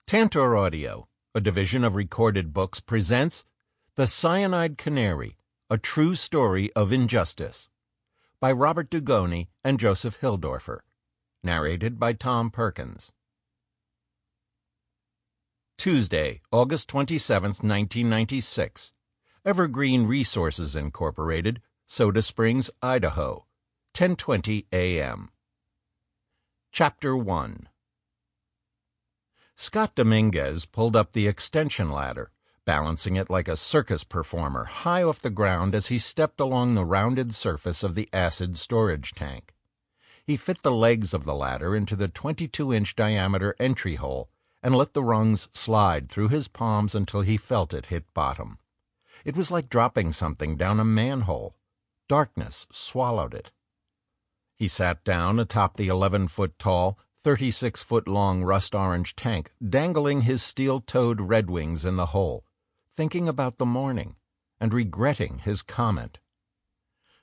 Tantor Audio, a division of Recorded Books, presents The Cyanide Canary, A True Story of Injustice, by Robert Dugoni and Joseph Hilldorfer, narrated by Tom Perkins. Tuesday, August 27, 1996. Evergreen Resources Incorporated, Soda Springs, Idaho, 10:20 a.m. Chapter 1. Scott Dominguez pulled up the extension ladder, balancing it like a circus performer high off the ground as he stepped along the rounded surface of the acid storage tank. He fit the legs of the ladder into the 22-inch diameter entry hole and let the rungs slide through his palms until he felt it hit bottom. It was like dropping something down a manhole. Darkness swallowed it. He sat down atop the 11-foot-tall, 36-foot-long rust-orange tank, dangling his steel-toed Red Wings in the hole, thinking about the morning and regretting his comment.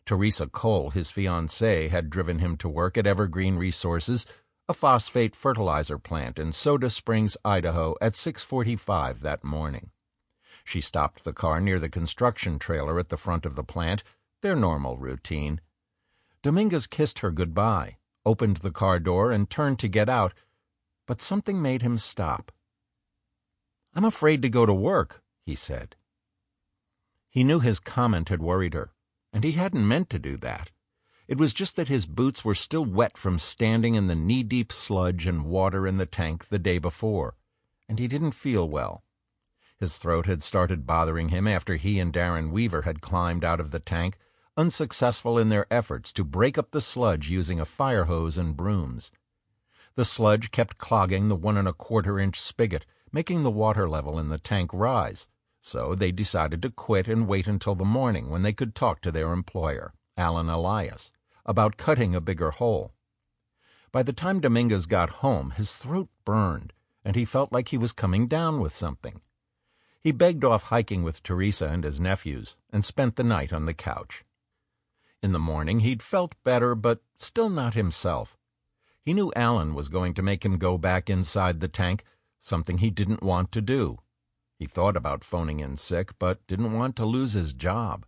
Teresa Cole, his fiancée, had driven him to work at Evergreen Resources, a phosphate fertilizer plant in Soda Springs, Idaho, at 6:45 that morning. She stopped the car near the construction trailer at the front of the plant, their normal routine. Dominguez kissed her goodbye, opened the car door, and turned to get out, but something made him stop. "I'm afraid to go to work," he said. He knew his comment had worried her, and he hadn't meant to do that. It was just that his boots were still wet from standing in the knee-deep sludge and water in the tank the day before, and he didn't feel well. His throat had started bothering him after he and Darren Weaver had climbed out of the tank, unsuccessful in their efforts to break up the sludge using a fire hose and brooms. The sludge kept clogging the 1¼ inch spigot, making the water level in the tank rise, so they decided to quit and wait until the morning when they could talk to their employer, Allan Elias, about cutting a bigger hole. By the time Dominguez got home, his throat burned, and he felt like he was coming down with something. He begged off hiking with Teresa and his nephews and spent the night on the couch. In the morning he'd felt better, but still not himself. He knew Allan was going to make him go back inside the tank, something he didn't want to do. He thought about phoning in sick, but didn't want to lose his job.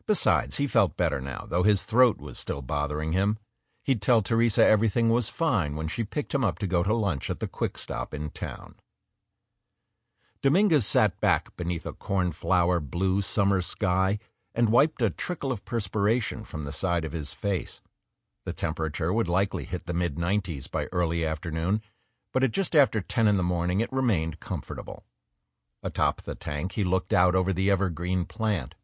Besides, he felt better now, though his throat was still bothering him. He'd tell Teresa everything was fine when she picked him up to go to lunch at the Quick Stop in town. Dominguez sat back beneath a cornflower blue summer sky and wiped a trickle of perspiration from the side of his face. The temperature would likely hit the mid-90s by early afternoon, but at just after 10 in the morning it remained comfortable. Atop the tank he looked out over the evergreen plant.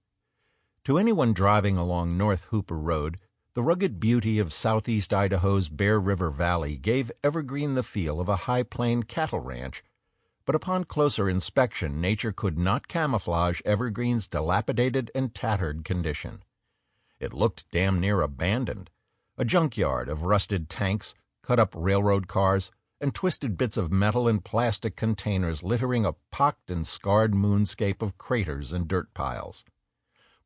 To anyone driving along North Hooper Road, the rugged beauty of southeast Idaho's Bear River Valley gave Evergreen the feel of a high-plain cattle ranch, but upon closer inspection nature could not camouflage Evergreen's dilapidated and tattered condition. It looked damn near abandoned, a junkyard of rusted tanks, cut-up railroad cars, and twisted bits of metal and plastic containers littering a pocked and scarred moonscape of craters and dirt piles.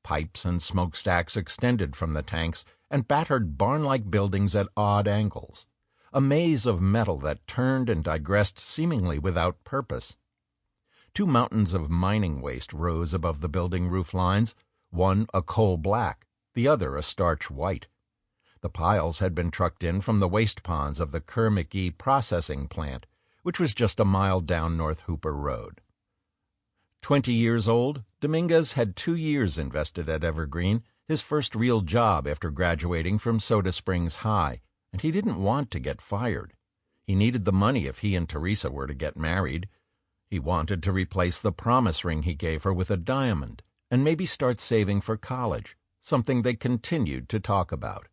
Pipes and smokestacks extended from the tanks and battered barn-like buildings at odd angles, a maze of metal that turned and digressed seemingly without purpose. 2 mountains of mining waste rose above the building roof lines, one a coal black, the other a starch white. The piles had been trucked in from the waste ponds of the Kerr-McGee processing plant, which was just a mile down North Hooper Road. 20 years old, Dominguez had 2 years invested at Evergreen, his first real job after graduating from Soda Springs High, and he didn't want to get fired. He needed the money if he and Teresa were to get married. He wanted to replace the promise ring he gave her with a diamond, and maybe start saving for college, something they continued to talk about.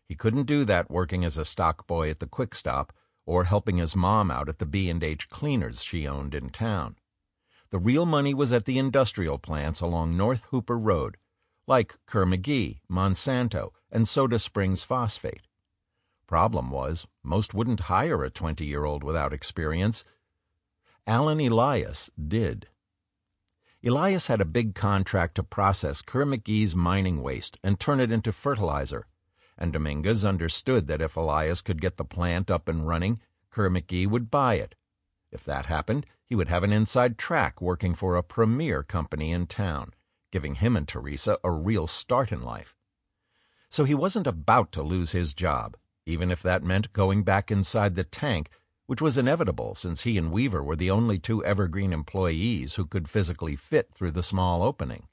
He couldn't do that working as a stock boy at the Quick Stop or helping his mom out at the B&H Cleaners she owned in town. The real money was at the industrial plants along North Hooper Road, like Kerr-McGee, Monsanto, and Soda Springs Phosphate. Problem was, most wouldn't hire a 20-year-old without experience. Allan Elias did. Elias had a big contract to process Kerr-McGee's mining waste and turn it into fertilizer, and Dominguez understood that if Elias could get the plant up and running, Kerr-McGee would buy it. If that happened, he would have an inside track working for a premier company in town, giving him and Teresa a real start in life. So he wasn't about to lose his job, even if that meant going back inside the tank, which was inevitable since he and Weaver were the only two Evergreen employees who could physically fit through the small opening.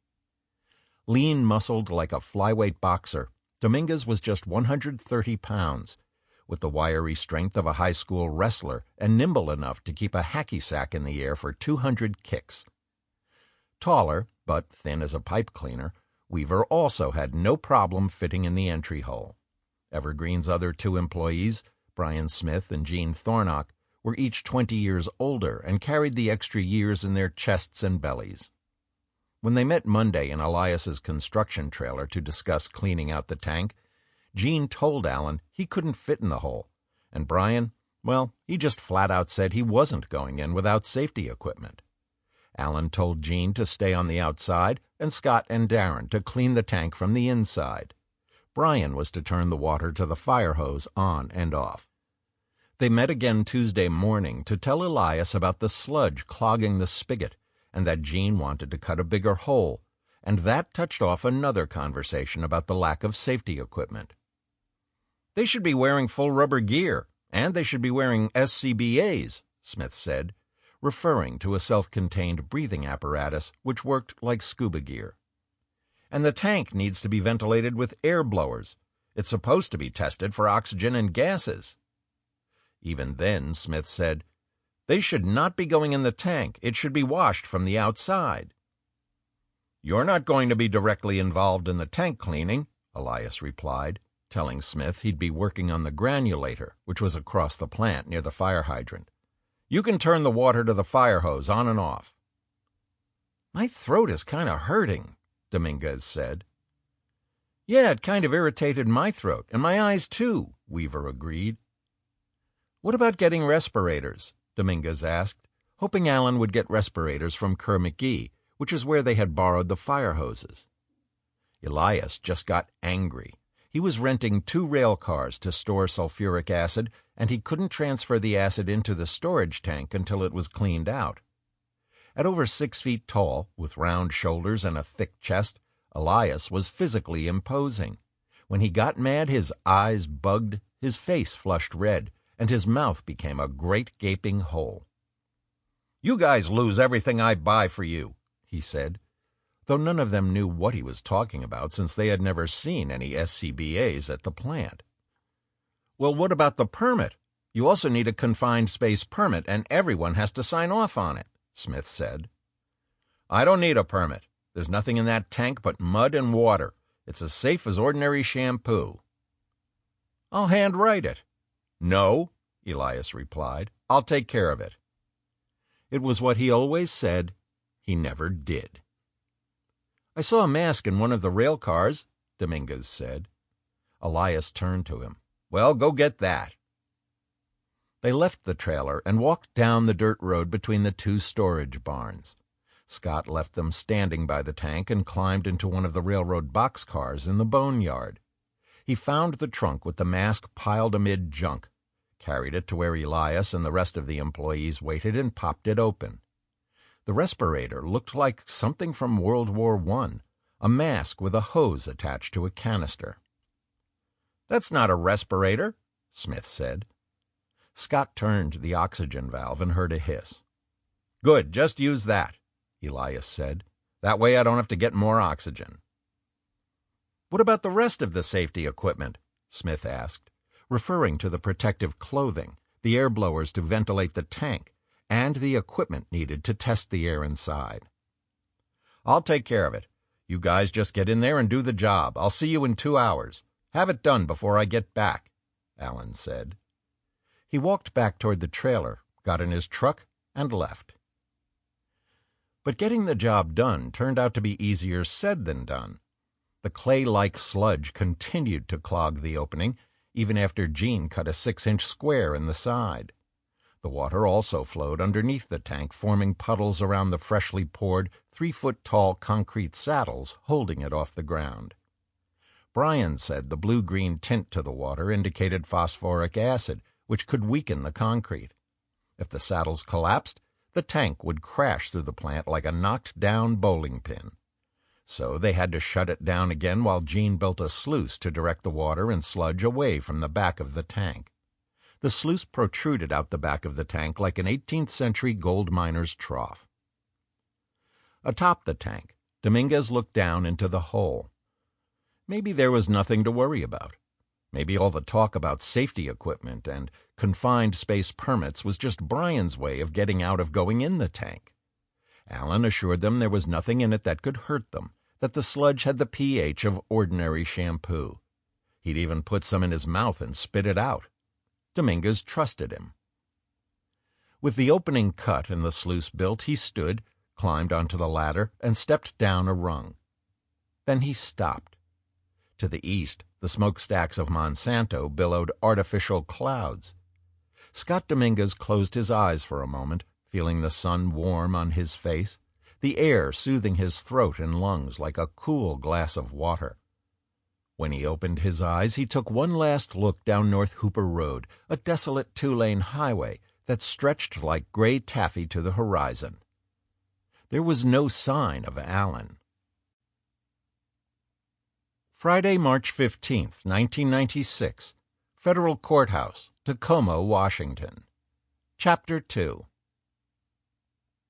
Lean-muscled like a flyweight boxer, Dominguez was just 130 pounds, with the wiry strength of a high school wrestler and nimble enough to keep a hacky sack in the air for 200 kicks. Taller, but thin as a pipe cleaner, Weaver also had no problem fitting in the entry hole. Evergreen's other two employees, Brian Smith and Gene Thornock, were each 20 years older and carried the extra years in their chests and bellies. When they met Monday in Elias's construction trailer to discuss cleaning out the tank, Gene told Allan he couldn't fit in the hole, and Brian, well, he just flat out said he wasn't going in without safety equipment. Allan told Gene to stay on the outside and Scott and Darren to clean the tank from the inside. Brian was to turn the water to the fire hose on and off. They met again Tuesday morning to tell Elias about the sludge clogging the spigot and that Gene wanted to cut a bigger hole, and that touched off another conversation about the lack of safety equipment. "They should be wearing full rubber gear, and they should be wearing SCBAs, Smith said, referring to a self-contained breathing apparatus which worked like scuba gear. "And the tank needs to be ventilated with air blowers. It's supposed to be tested for oxygen and gases." Even then, Smith said, "They should not be going in the tank. It should be washed from the outside." "You're not going to be directly involved in the tank cleaning," Elias replied, telling Smith he'd be working on the granulator, which was across the plant near the fire hydrant. "You can turn the water to the fire hose on and off." "My throat is kind of hurting," Dominguez said. "Yeah, it kind of irritated my throat, and my eyes too," Weaver agreed. "What about getting respirators?" Dominguez asked, hoping Allan would get respirators from Kerr McGee, which is where they had borrowed the fire hoses. Elias just got angry. He was renting 2 rail cars to store sulfuric acid, and he couldn't transfer the acid into the storage tank until it was cleaned out. At over 6 feet tall, with round shoulders and a thick chest, Elias was physically imposing. When he got mad, his eyes bugged, his face flushed red, and his mouth became a great gaping hole. "You guys lose everything I buy for you," he said, though none of them knew what he was talking about since they had never seen any SCBAs at the plant. "Well, what about the permit? You also need a confined space permit, and everyone has to sign off on it," Smith said. "I don't need a permit. There's nothing in that tank but mud and water. It's as safe as ordinary shampoo." "I'll handwrite it." "No," Elias replied. "I'll take care of it." It was what he always said. He never did. "I saw a mask in one of the rail cars," Dominguez said. Elias turned to him. "Well, go get that." They left the trailer and walked down the dirt road between the 2 storage barns. Scott left them standing by the tank and climbed into one of the railroad boxcars in the boneyard. He found the trunk with the mask piled amid junk, carried it to where Elias and the rest of the employees waited, and popped it open. The respirator looked like something from World War I, a mask with a hose attached to a canister. "That's not a respirator," Smith said. Scott turned the oxygen valve and heard a hiss. "Good, just use that," Elias said. "That way I don't have to get more oxygen." "What about the rest of the safety equipment?" Smith asked, referring to the protective clothing, the air blowers to ventilate the tank, and the equipment needed to test the air inside. "I'll take care of it. You guys just get in there and do the job. I'll see you in 2 hours. Have it done before I get back," Allan said. He walked back toward the trailer, got in his truck, and left. But getting the job done turned out to be easier said than done. The clay-like sludge continued to clog the opening, even after Gene cut a 6-inch square in the side. The water also flowed underneath the tank, forming puddles around the freshly poured 3-foot-tall concrete saddles holding it off the ground. Brian said the blue-green tint to the water indicated phosphoric acid, which could weaken the concrete. If the saddles collapsed, the tank would crash through the plant like a knocked-down bowling pin. So they had to shut it down again while Gene built a sluice to direct the water and sludge away from the back of the tank. The sluice protruded out the back of the tank like an 18th-century gold miner's trough. Atop the tank, Dominguez looked down into the hole. Maybe there was nothing to worry about. Maybe all the talk about safety equipment and confined space permits was just Brian's way of getting out of going in the tank. Allan assured them there was nothing in it that could hurt them, that the sludge had the pH of ordinary shampoo. He'd even put some in his mouth and spit it out. Dominguez trusted him. With the opening cut and the sluice built, he stood, climbed onto the ladder, and stepped down a rung. Then he stopped. To the east, the smokestacks of Monsanto billowed artificial clouds. Scott Dominguez closed his eyes for a moment, feeling the sun warm on his face, the air soothing his throat and lungs like a cool glass of water. When he opened his eyes, he took one last look down North Hooper Road, a desolate two-lane highway that stretched like gray taffy to the horizon. There was no sign of Allan. Friday, March 15th, 1996. Federal Courthouse, Tacoma, Washington. Chapter 2.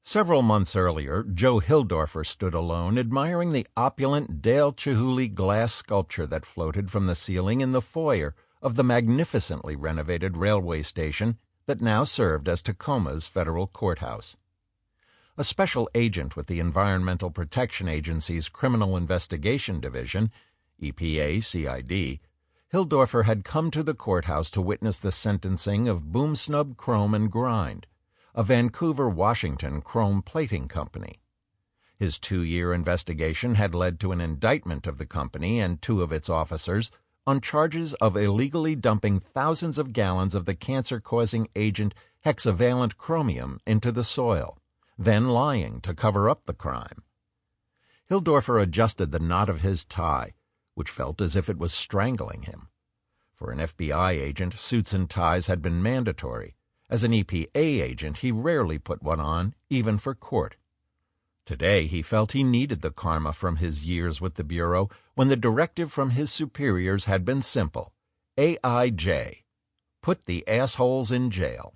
Several months earlier, Joe Hilldorfer stood alone, admiring the opulent Dale Chihuly glass sculpture that floated from the ceiling in the foyer of the magnificently renovated railway station that now served as Tacoma's federal courthouse. A special agent with the Environmental Protection Agency's Criminal Investigation Division, EPA-CID, Hilldorfer had come to the courthouse to witness the sentencing of Boomsnub Chrome and Grind, a Vancouver, Washington chrome plating company. His 2-year investigation had led to an indictment of the company and 2 of its officers on charges of illegally dumping thousands of gallons of the cancer-causing agent hexavalent chromium into the soil, then lying to cover up the crime. Hilldorfer adjusted the knot of his tie, which felt as if it was strangling him. For an FBI agent, suits and ties had been mandatory. As an EPA agent, he rarely put one on, even for court. Today, he felt he needed the karma from his years with the Bureau when the directive from his superiors had been simple. AIJ. Put the assholes in jail.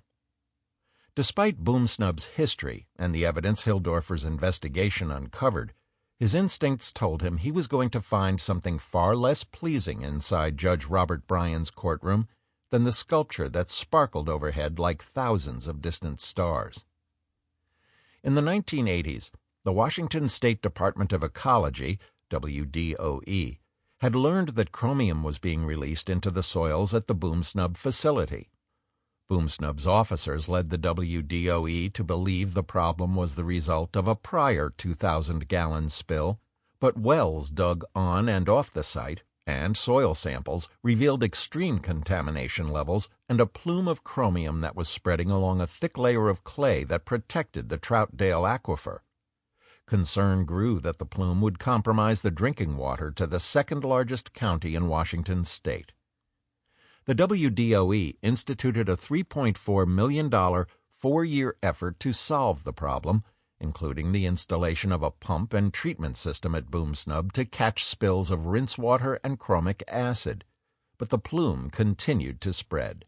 Despite Boomsnub's history and the evidence Hilldorfer's investigation uncovered, his instincts told him he was going to find something far less pleasing inside Judge Robert Bryan's courtroom than the sculpture that sparkled overhead like thousands of distant stars. In the 1980s, the Washington State Department of Ecology, WDOE, had learned that chromium was being released into the soils at the Boomsnub facility. Boomsnub's officers led the WDOE to believe the problem was the result of a prior 2,000-gallon spill, but wells dug on and off the site and soil samples revealed extreme contamination levels and a plume of chromium that was spreading along a thick layer of clay that protected the Troutdale aquifer. Concern grew that the plume would compromise the drinking water to the second-largest county in Washington state. The WDOE instituted a $3.4 million 4-year effort to solve the problem, including the installation of a pump and treatment system at Boomsnub to catch spills of rinse water and chromic acid, but the plume continued to spread.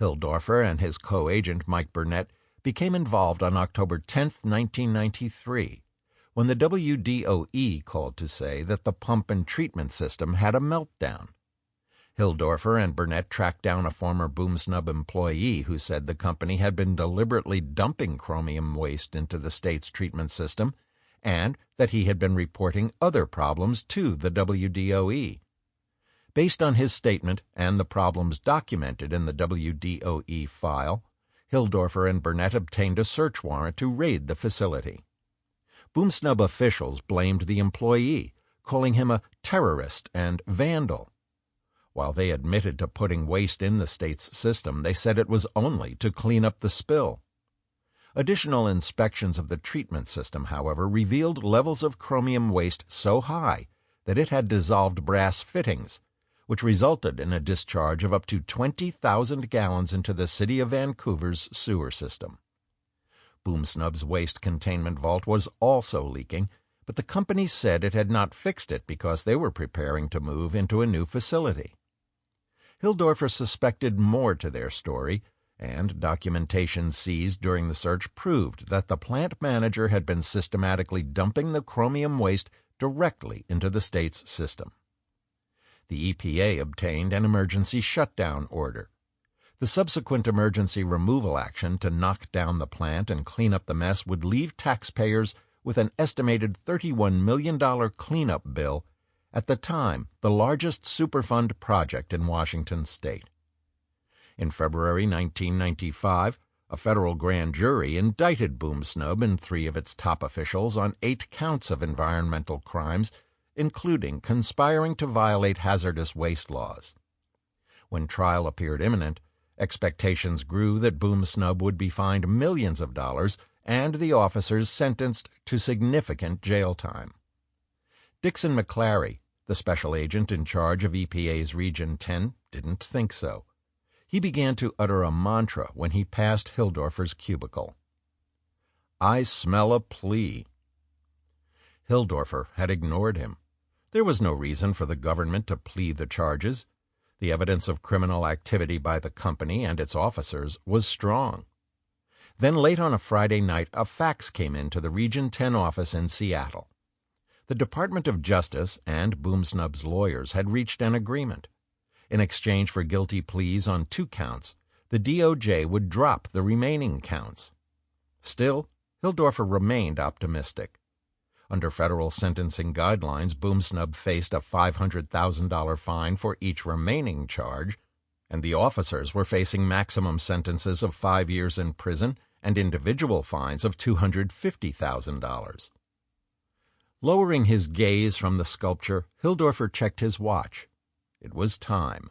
Hilldorfer and his co-agent Mike Burnett became involved on October 10, 1993, when the WDOE called to say that the pump and treatment system had a meltdown. Hilldorfer and Burnett tracked down a former Boomsnub employee who said the company had been deliberately dumping chromium waste into the state's treatment system and that he had been reporting other problems to the WDOE. Based on his statement and the problems documented in the WDOE file, Hilldorfer and Burnett obtained a search warrant to raid the facility. Boomsnub officials blamed the employee, calling him a terrorist and vandal. While they admitted to putting waste in the state's system, they said it was only to clean up the spill. Additional inspections of the treatment system, however, revealed levels of chromium waste so high that it had dissolved brass fittings, which resulted in a discharge of up to 20,000 gallons into the city of Vancouver's sewer system. Boomsnub's waste containment vault was also leaking, but the company said it had not fixed it because they were preparing to move into a new facility. Hilldorfer suspected more to their story, and documentation seized during the search proved that the plant manager had been systematically dumping the chromium waste directly into the state's system. The EPA obtained an emergency shutdown order. The subsequent emergency removal action to knock down the plant and clean up the mess would leave taxpayers with an estimated $31 million cleanup bill, at the time the largest Superfund project in Washington state. In February 1995, a federal grand jury indicted Boomsnub and 3 of its top officials on 8 counts of environmental crimes, including conspiring to violate hazardous waste laws. When trial appeared imminent, expectations grew that Boomsnub would be fined millions of dollars and the officers sentenced to significant jail time. Dixon McClary, the special agent in charge of EPA's Region 10, didn't think so. He began to utter a mantra when he passed Hilldorfer's cubicle. "I smell a plea." Hilldorfer had ignored him. There was no reason for the government to plea the charges. The evidence of criminal activity by the company and its officers was strong. Then late on a Friday night, a fax came into the Region 10 office in Seattle. The Department of Justice and Boomsnub's lawyers had reached an agreement. In exchange for guilty pleas on 2 counts, the DOJ would drop the remaining counts. Still, Hilldorfer remained optimistic. Under federal sentencing guidelines, Boomsnub faced a $500,000 fine for each remaining charge, and the officers were facing maximum sentences of 5 years in prison and individual fines of $250,000. Lowering his gaze from the sculpture, Hilldorfer checked his watch. It was time.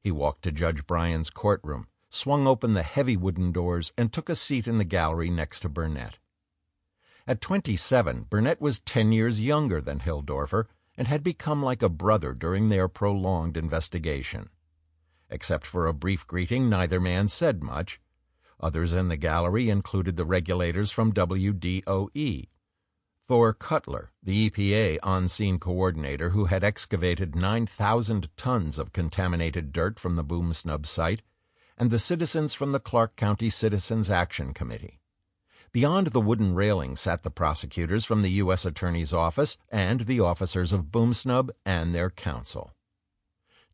He walked to Judge Bryan's courtroom, swung open the heavy wooden doors, and took a seat in the gallery next to Burnett. At 27, Burnett was 10 years younger than Hilldorfer and had become like a brother during their prolonged investigation. Except for a brief greeting, neither man said much. Others in the gallery included the regulators from WDOE. Thor Cutler, the EPA on-scene coordinator who had excavated 9,000 tons of contaminated dirt from the Boomsnub site, and the citizens from the Clark County Citizens Action Committee. Beyond the wooden railing sat the prosecutors from the U.S. Attorney's Office and the officers of Boomsnub and their counsel.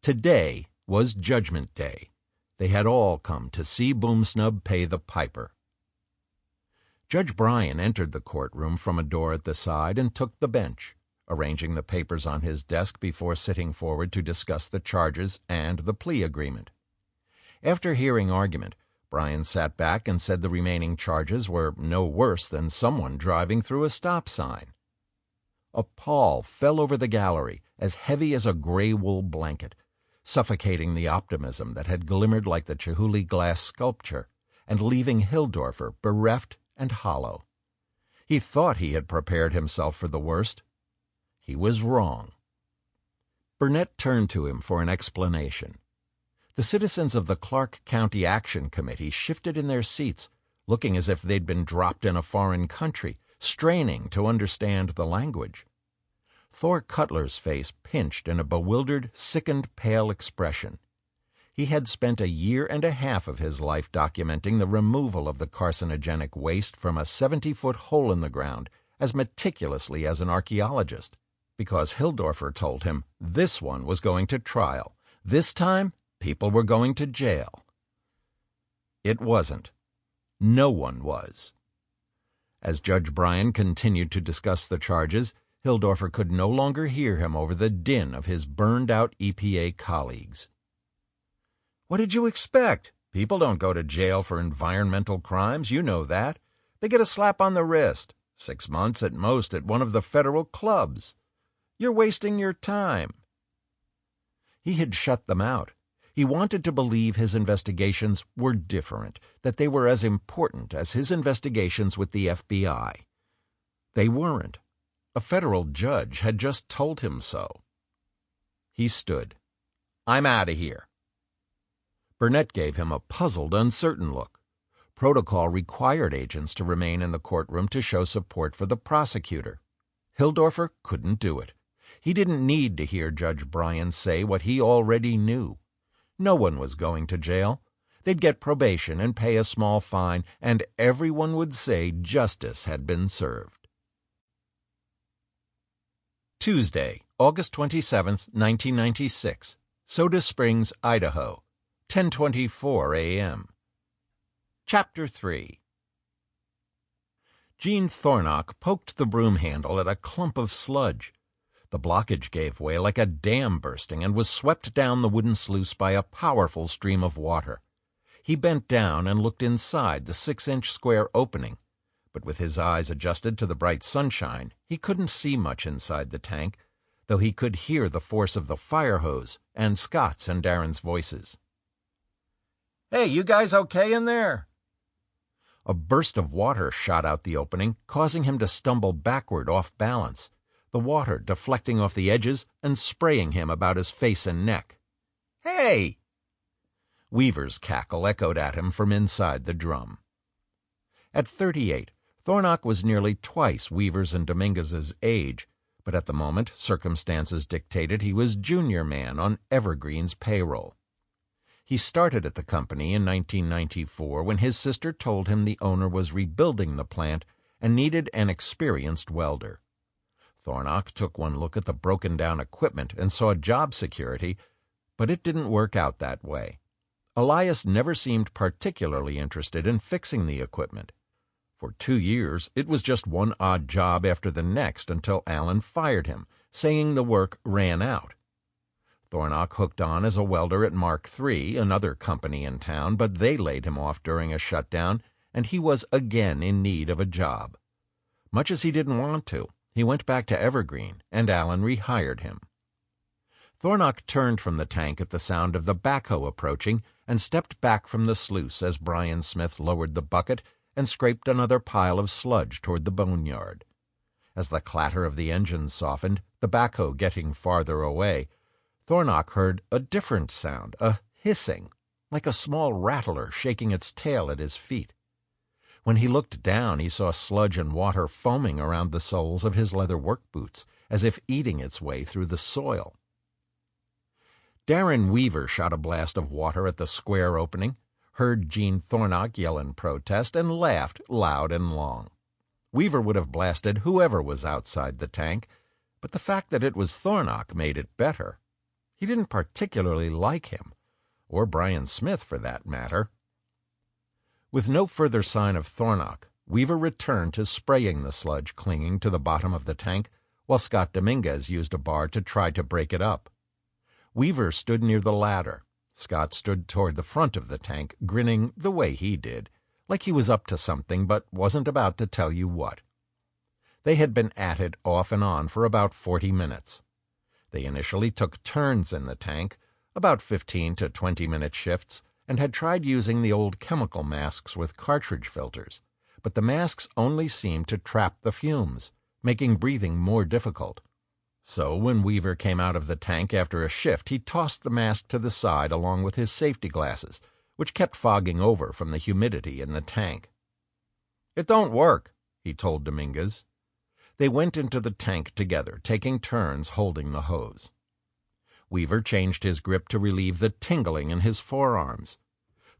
Today was Judgment Day. They had all come to see Boomsnub pay the piper. Judge Bryan entered the courtroom from a door at the side and took the bench, arranging the papers on his desk before sitting forward to discuss the charges and the plea agreement. After hearing argument, Bryan sat back and said the remaining charges were no worse than someone driving through a stop sign. A pall fell over the gallery, as heavy as a gray wool blanket, suffocating the optimism that had glimmered like the Chihuly glass sculpture, and leaving Hilldorfer bereft and hollow. He thought he had prepared himself for the worst. He was wrong. Burnett turned to him for an explanation. The citizens of the Clark County Action Committee shifted in their seats, looking as if they'd been dropped in a foreign country, straining to understand the language. Thor Cutler's face pinched in a bewildered, sickened, pale expression. He had spent a year and a half of his life documenting the removal of the carcinogenic waste from a 70-foot hole in the ground as meticulously as an archaeologist, because Hilldorfer told him this one was going to trial. This time, people were going to jail. It wasn't. No one was. As Judge Bryan continued to discuss the charges, Hilldorfer could no longer hear him over the din of his burned-out EPA colleagues. "What did you expect? People don't go to jail for environmental crimes, you know that. They get a slap on the wrist, 6 months at most at one of the federal clubs. You're wasting your time." He had shut them out. He wanted to believe his investigations were different, that they were as important as his investigations with the FBI. They weren't. A federal judge had just told him so. He stood, I'm out of here." Burnett gave him a puzzled, uncertain look. Protocol required agents to remain in the courtroom to show support for the prosecutor. Hilldorfer couldn't do it. He didn't need to hear Judge Bryan say what he already knew. No one was going to jail. They'd get probation and pay a small fine, and everyone would say justice had been served. Tuesday, August 27th, 1996. Soda Springs, Idaho. 10:24 a.m. Chapter 3. Gene Thornock poked the broom handle at a clump of sludge. The blockage gave way like a dam bursting and was swept down the wooden sluice by a powerful stream of water. He bent down and looked inside the 6-inch square opening, but with his eyes adjusted to the bright sunshine, he couldn't see much inside the tank, though he could hear the force of the fire hose and Scott's and Darren's voices. "Hey, you guys okay in there?" A burst of water shot out the opening, causing him to stumble backward off balance, the water deflecting off the edges and spraying him about his face and neck. "Hey!" Weaver's cackle echoed at him from inside the drum. At 38, Thornock was nearly twice Weaver's and Dominguez's age, but at the moment circumstances dictated he was junior man on Evergreen's payroll. He started at the company in 1994 when his sister told him the owner was rebuilding the plant and needed an experienced welder. Thornock took one look at the broken-down equipment and saw job security, but it didn't work out that way. Elias never seemed particularly interested in fixing the equipment. For 2 years, it was just one odd job after the next until Allan fired him, saying the work ran out. Thornock hooked on as a welder at Mark III, another company in town, but they laid him off during a shutdown, and he was again in need of a job. Much as he didn't want to, he went back to Evergreen, and Allan rehired him. Thornock turned from the tank at the sound of the backhoe approaching and stepped back from the sluice as Brian Smith lowered the bucket and scraped another pile of sludge toward the boneyard. As the clatter of the engines softened, the backhoe getting farther away, Thornock heard a different sound, a hissing, like a small rattler shaking its tail at his feet. When he looked down, he saw sludge and water foaming around the soles of his leather work boots, as if eating its way through the soil. Darren Weaver shot a blast of water at the square opening, heard Gene Thornock yell in protest, and laughed loud and long. Weaver would have blasted whoever was outside the tank, but the fact that it was Thornock made it better. He didn't particularly like him, or Brian Smith for that matter. With no further sign of Thornock, Weaver returned to spraying the sludge clinging to the bottom of the tank, while Scott Dominguez used a bar to try to break it up. Weaver stood near the ladder. Scott stood toward the front of the tank, grinning the way he did, like he was up to something but wasn't about to tell you what. They had been at it off and on for about 40 minutes. They initially took turns in the tank, about 15 to 20-minute shifts, and had tried using the old chemical masks with cartridge filters, but the masks only seemed to trap the fumes, making breathing more difficult. So when Weaver came out of the tank after a shift, he tossed the mask to the side along with his safety glasses, which kept fogging over from the humidity in the tank. "It don't work," he told Dominguez. They went into the tank together, taking turns holding the hose. Weaver changed his grip to relieve the tingling in his forearms.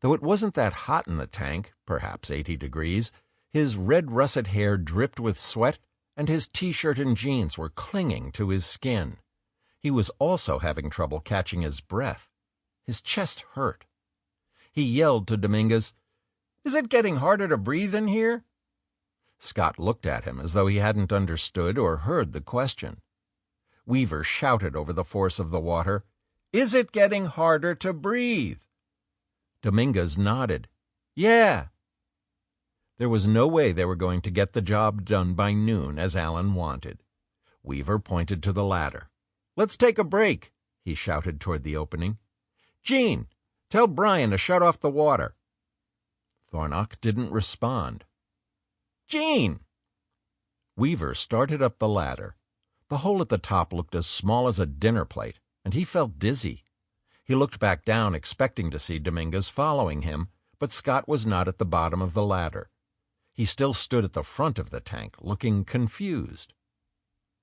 Though it wasn't that hot in the tank, perhaps 80 degrees, his red russet hair dripped with sweat, and his T-shirt and jeans were clinging to his skin. He was also having trouble catching his breath. His chest hurt. He yelled to Dominguez, "Is it getting harder to breathe in here?" Scott looked at him as though he hadn't understood or heard the question. Weaver shouted over the force of the water, "Is it getting harder to breathe?" Dominguez nodded. "Yeah." There was no way they were going to get the job done by noon as Allan wanted. Weaver pointed to the ladder. "Let's take a break," he shouted toward the opening. "Gene, tell Brian to shut off the water." Thornock didn't respond. "Gene!" Weaver started up the ladder. The hole at the top looked as small as a dinner plate, and he felt dizzy. He looked back down, expecting to see Dominguez following him, but Scott was not at the bottom of the ladder. He still stood at the front of the tank, looking confused.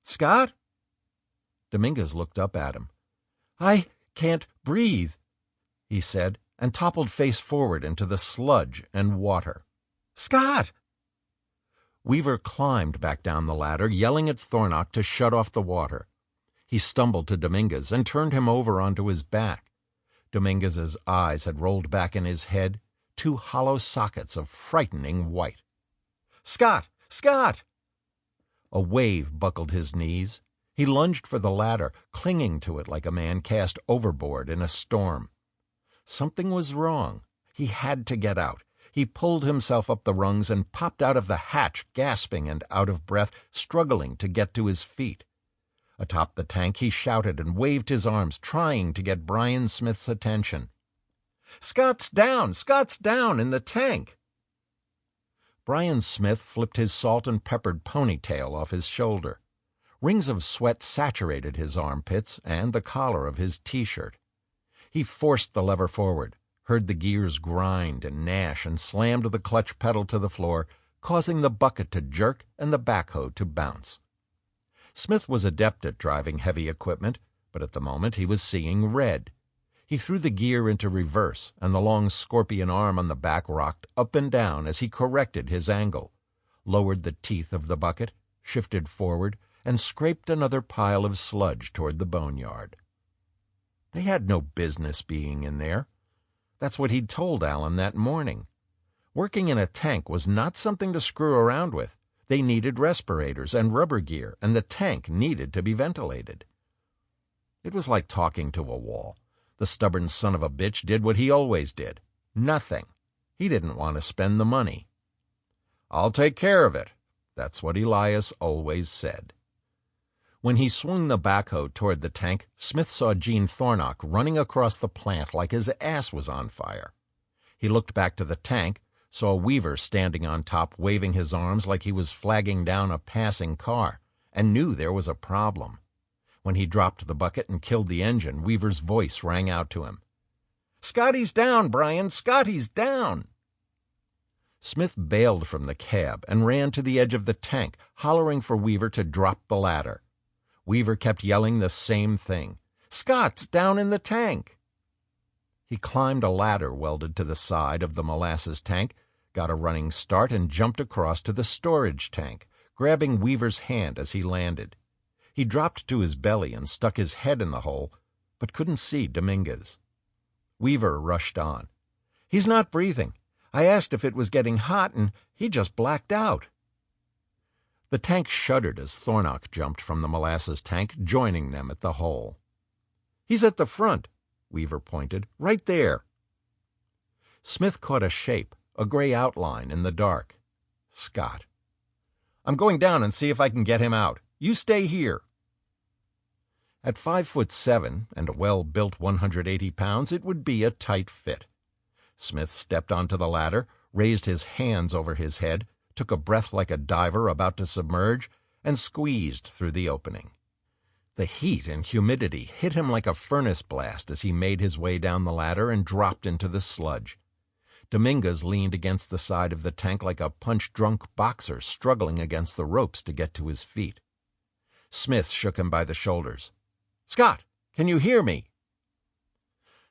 "Scott?" Dominguez looked up at him. "I can't breathe," he said, and toppled face forward into the sludge and water. "Scott!" Weaver climbed back down the ladder, yelling at Thornock to shut off the water. He stumbled to Dominguez and turned him over onto his back. Dominguez's eyes had rolled back in his head, two hollow sockets of frightening white. "Scott! Scott!" A wave buckled his knees. He lunged for the ladder, clinging to it like a man cast overboard in a storm. Something was wrong. He had to get out. He pulled himself up the rungs and popped out of the hatch, gasping and out of breath, struggling to get to his feet. Atop the tank, he shouted and waved his arms, trying to get Brian Smith's attention. "Scott's down! Scott's down in the tank!" Brian Smith flipped his salt-and-peppered ponytail off his shoulder. Rings of sweat saturated his armpits and the collar of his T-shirt. He forced the lever forward, heard the gears grind and gnash, and slammed the clutch pedal to the floor, causing the bucket to jerk and the backhoe to bounce. Smith was adept at driving heavy equipment, but at the moment he was seeing red. He threw the gear into reverse, and the long scorpion arm on the back rocked up and down as he corrected his angle, lowered the teeth of the bucket, shifted forward, and scraped another pile of sludge toward the boneyard. They had no business being in there. That's what he'd told Allan that morning. Working in a tank was not something to screw around with. They needed respirators and rubber gear, and the tank needed to be ventilated. It was like talking to a wall. The stubborn son of a bitch did what he always did. Nothing. He didn't want to spend the money. "I'll take care of it." That's what Elias always said. When he swung the backhoe toward the tank, Smith saw Gene Thornock running across the plant like his ass was on fire. He looked back to the tank, saw Weaver standing on top waving his arms like he was flagging down a passing car, and knew there was a problem. When he dropped the bucket and killed the engine, Weaver's voice rang out to him. "Scotty's down, Brian! Scotty's down!" Smith bailed from the cab and ran to the edge of the tank, hollering for Weaver to drop the ladder. Weaver kept yelling the same thing. "Scott's down in the tank!" He climbed a ladder welded to the side of the molasses tank, got a running start, and jumped across to the storage tank, grabbing Weaver's hand as he landed. He dropped to his belly and stuck his head in the hole, but couldn't see Dominguez. Weaver rushed on. "He's not breathing. I asked if it was getting hot, and he just blacked out." The tank shuddered as Thornock jumped from the molasses tank, joining them at the hole. "He's at the front," Weaver pointed. "Right there." Smith caught a shape, a gray outline in the dark. Scott. "I'm going down and see if I can get him out. You stay here." At 5'7" and a well-built 180 pounds, it would be a tight fit. Smith stepped onto the ladder, raised his hands over his head, took a breath like a diver about to submerge, and squeezed through the opening. The heat and humidity hit him like a furnace blast as he made his way down the ladder and dropped into the sludge. Dominguez leaned against the side of the tank like a punch-drunk boxer struggling against the ropes to get to his feet. Smith shook him by the shoulders. "Scott, can you hear me?"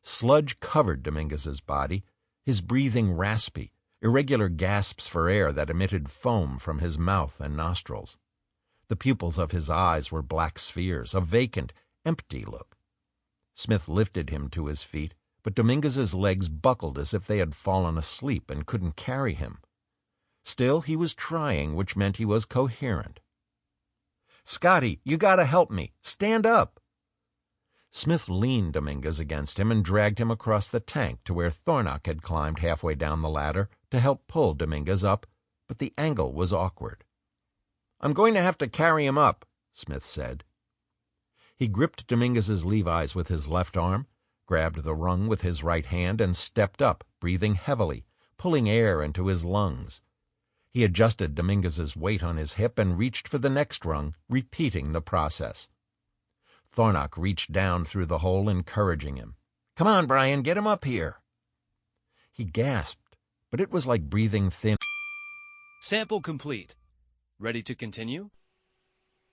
Sludge covered Dominguez's body, his breathing raspy, irregular gasps for air that emitted foam from his mouth and nostrils. The pupils of his eyes were black spheres, a vacant, empty look. Smith lifted him to his feet, but Dominguez's legs buckled as if they had fallen asleep and couldn't carry him. Still, he was trying, which meant he was coherent. "Scotty, you gotta help me. Stand up." Smith leaned Dominguez against him and dragged him across the tank to where Thornock had climbed halfway down the ladder to help pull Dominguez up, but the angle was awkward. "I'm going to have to carry him up," Smith said. He gripped Dominguez's Levi's with his left arm, grabbed the rung with his right hand, and stepped up, breathing heavily, pulling air into his lungs. He adjusted Dominguez's weight on his hip and reached for the next rung, repeating the process. Thornock reached down through the hole, encouraging him. Come on, Brian, get him up here. He gasped, but it was like breathing thin. Sample complete. Ready to continue?